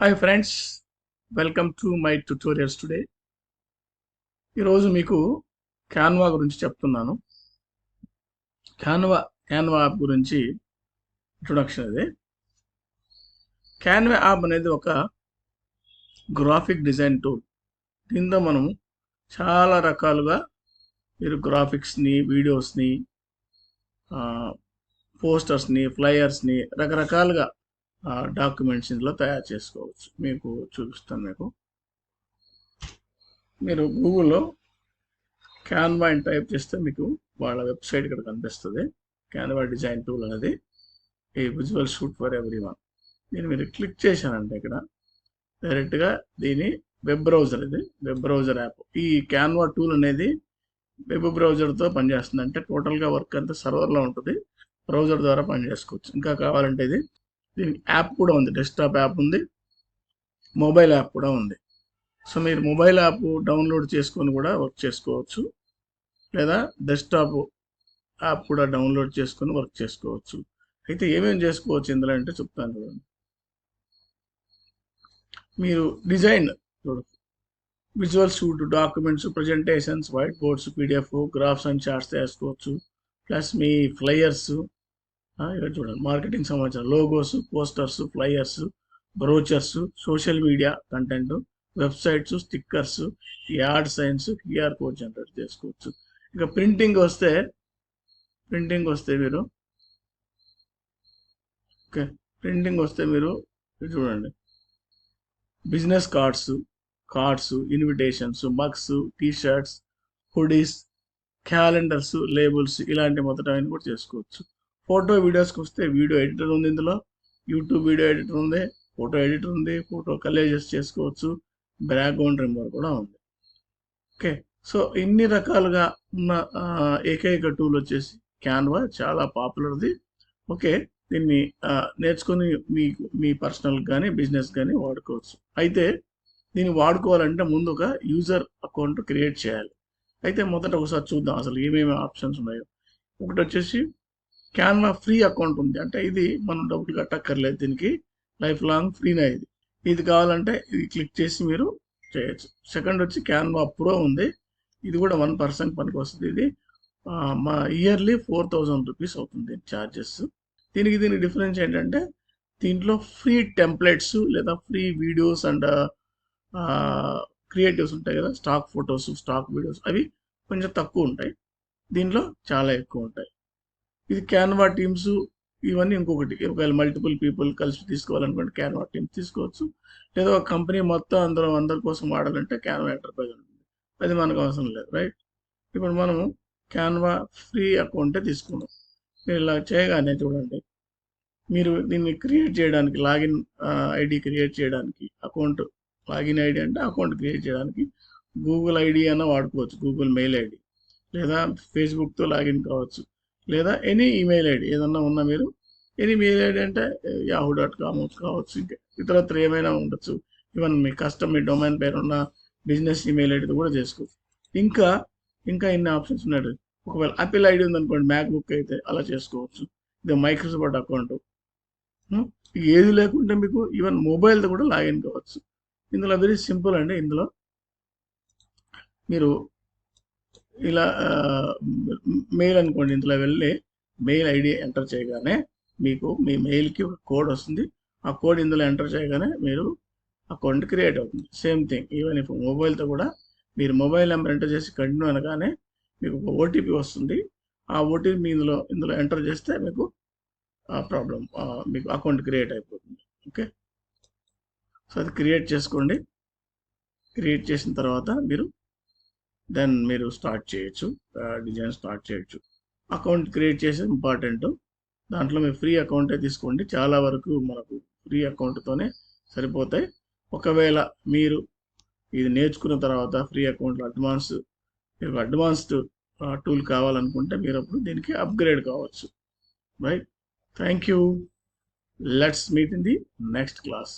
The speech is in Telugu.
Hi friends, welcome to my tutorials. Today ఈరోజు మీకు క్యాన్వా గురించి చెప్తున్నాను. క్యాన్వా యాప్ గురించి ఇంట్రొడక్షన్. ఇది క్యాన్వా యాప్ అనేది ఒక గ్రాఫిక్ డిజైన్ టూల్. దీంతో మనం చాలా రకాలుగా మీరు గ్రాఫిక్స్ని, వీడియోస్ని, పోస్టర్స్ని, ఫ్లయర్స్ని, రకరకాలుగా డాక్యుమెంట్స్ ఇందులో తయారు చేసుకోవచ్చు. మీకు చూపిస్తాను. మీరు గూగుల్లో క్యాన్వా అని టైప్ చేస్తే మీకు వాళ్ళ వెబ్సైట్ ఇక్కడ కనిపిస్తుంది. క్యాన్వా డిజైన్ టూల్ అనేది ఈ విజువల్ షూట్ ఫర్ ఎవ్రీవన్. దీన్ని మీరు క్లిక్ చేశానంటే ఇక్కడ డైరెక్ట్గా దీని వెబ్ బ్రౌజర్, ఇది వెబ్ బ్రౌజర్ యాప్. ఈ క్యాన్వా టూల్ అనేది వెబ్ బ్రౌజర్తో పనిచేస్తుంది. అంటే టోటల్గా వర్క్ అంతా సర్వర్లో ఉంటుంది, బ్రౌజర్ ద్వారా పనిచేసుకోవచ్చు. ఇంకా కావాలంటే దీనికి యాప్ కూడా ఉంది, డెస్క్టాప్ యాప్ ఉంది, మొబైల్ యాప్ కూడా ఉంది. సో మీరు మొబైల్ యాప్ డౌన్లోడ్ చేసుకొని కూడా వర్క్ చేసుకోవచ్చు, లేదా డెస్క్టాప్ యాప్ కూడా డౌన్లోడ్ చేసుకొని వర్క్ చేసుకోవచ్చు. అయితే ఏమేమి చేసుకోవచ్చు ఇందులో అంటే చెప్తాను చూడండి. మీరు design visual shoot, documents, presentations, whiteboards, PDF, graphs and charts చేసుకోవచ్చు. ప్లస్ మీ ఫ్లయర్స్, ఇక్కడ చూడండి, మార్కెటింగ్ సమాచారం, logos, posters, flyers, brochures, social media content, websites, stickers, ad signs, QR code generate చేసుకోవచ్చు. ఇక ప్రింటింగ్ వస్తే మీరు చూడండి, business cards, invitations, mugs, T shirts, hoodies, calendars, labels, ఇలాంటి మొదటైన కూడా చేసుకోవచ్చు. ఫోటో వీడియోస్కి వస్తే వీడియో ఎడిటర్ ఉంది, ఇందులో యూట్యూబ్ వీడియో ఎడిటర్ ఉంది, ఫోటో ఎడిటర్ ఉంది, ఫోటో కలేజెస్ చేసుకోవచ్చు, బ్యాక్గ్రౌండ్ రిమూవర్ కూడా ఉంది. ఓకే, సో ఇన్ని రకాలుగా ఉన్న ఏకైక టూల్ వచ్చేసి క్యాన్వా. చాలా పాపులర్ది. ఓకే, దీన్ని నేర్చుకొని మీ పర్సనల్ కానీ బిజినెస్ కానీ వాడుకోవచ్చు. అయితే దీన్ని వాడుకోవాలంటే ముందు ఒక యూజర్ అకౌంట్ క్రియేట్ చేయాలి. అయితే మొదట ఒకసారి చూద్దాం అసలు ఏమేమి ఆప్షన్స్ ఉన్నాయో. ఒకటి వచ్చేసి క్యాన్వా ఫ్రీ అకౌంట్ ఉంది, అంటే ఇది మనం డబ్బులు కట్టక్కర్లేదు, దీనికి లైఫ్ లాంగ్ ఫ్రీనే. ఇది కావాలంటే ఇది క్లిక్ చేసి మీరు చేయొచ్చు. సెకండ్ వచ్చి క్యాన్వా ప్రో ఉంది, ఇది కూడా 1% పనికి వస్తుంది. ఇది మా ఇయర్లీ 4000 రూపీస్ అవుతుంది ఛార్జెస్. దీనికి డిఫరెన్స్ ఏంటంటే దీంట్లో ఫ్రీ టెంప్లెట్స్ లేదా ఫ్రీ వీడియోస్ అండ్ క్రియేటివ్స్ ఉంటాయి కదా, స్టాక్ ఫొటోస్, స్టాక్ వీడియోస్, అవి కొంచెం తక్కువ ఉంటాయి. దీంట్లో చాలా ఎక్కువ ఉంటాయి. ఇది క్యాన్వా టీమ్స్, ఇవన్నీ ఇంకొకటి. ఒకవేళ మల్టిపుల్ పీపుల్ కలిసి తీసుకోవాలనుకుంటే క్యాన్వా టీమ్స్ తీసుకోవచ్చు, లేదా ఒక కంపెనీ మొత్తం అందరి కోసం వాడాలంటే క్యాన్వా ఎంటర్ప్రైజ్ ఉంటుంది. అది మనకు అవసరం లేదు, రైట్? ఇప్పుడు మనము క్యాన్వా ఫ్రీ అకౌంటే తీసుకున్నాం. మీరు ఇలా చేయగానే చూడండి, మీరు దీన్ని క్రియేట్ చేయడానికి లాగిన్ ఐడి క్రియేట్ చేయడానికి, అకౌంట్ లాగిన్ ఐడి అంటే అకౌంట్ క్రియేట్ చేయడానికి గూగుల్ ఐడి అన్న వాడుకోవచ్చు, గూగుల్ మెయిల్ ఐడి, లేదా ఫేస్బుక్తో లాగిన్ కావచ్చు, లేదా ఎనీ ఈమెయిల్ ఐడి ఏదన్నా ఉన్నా మీరు ఎనీ మెయిల్ ఐడి అంటే yahoo.com కావచ్చు, ఇంకా ఇతరత్ర ఏమైనా ఉండొచ్చు. ఈవెన్ మీ మీ డొమైన్ పేరు ఉన్న బిజినెస్ ఈమెయిల్ ఐడితో కూడా చేసుకోవచ్చు. ఇంకా ఎన్ని ఆప్షన్స్ ఉన్నాయి. ఒకవేళ యాపిల్ ఐడి ఉందనుకోండి, మ్యాక్బుక్ అయితే అలా చేసుకోవచ్చు. ఇది మైక్రోసాఫ్ట్ అకౌంట్. ఏది లేకుంటే మీకు ఈవెన్ మొబైల్తో కూడా లాగిన్ కావచ్చు. ఇందులో వెరీ సింపుల్ అండి. ఇందులో మీరు ఇలా మెయిల్ అనుకోండి, ఇందులో వెళ్ళి మెయిల్ ఐడి ఎంటర్ చేయగానే మీకు మీ మెయిల్కి ఒక కోడ్ వస్తుంది. ఆ కోడ్ ఇందులో ఎంటర్ చేయగానే మీరు అకౌంట్ క్రియేట్ అవుతుంది. సేమ్ థింగ్ ఈవెన్ ఇప్పుడు మొబైల్తో కూడా మీరు మొబైల్ నెంబర్ ఎంటర్ చేసి కంటిన్యూ అనగానే మీకు ఒక ఓటీపీ వస్తుంది. ఆ ఓటీపీ ఇందులో ఎంటర్ చేస్తే మీకు మీకు అకౌంట్ క్రియేట్ అయిపోతుంది. ఓకే, సో అది క్రియేట్ చేసుకోండి. క్రియేట్ చేసిన తర్వాత మీరు స్టార్ట్ చేయొచ్చు, డిజైన్ స్టార్ట్ చేయొచ్చు. అకౌంట్ క్రియేట్ చేసి ఇంపార్టెంట్. దాంట్లో మీరు ఫ్రీ అకౌంటే తీసుకోండి. చాలా వరకు మనకు ఫ్రీ అకౌంట్తోనే సరిపోతాయి. ఒకవేళ మీరు ఇది నేర్చుకున్న తర్వాత ఫ్రీ అకౌంట్లో అడ్వాన్స్డ్ టూల్ కావాలనుకుంటే మీరు అప్పుడు దీనికి అప్గ్రేడ్ కావచ్చు, right? Thank you. Let's meet in the next class.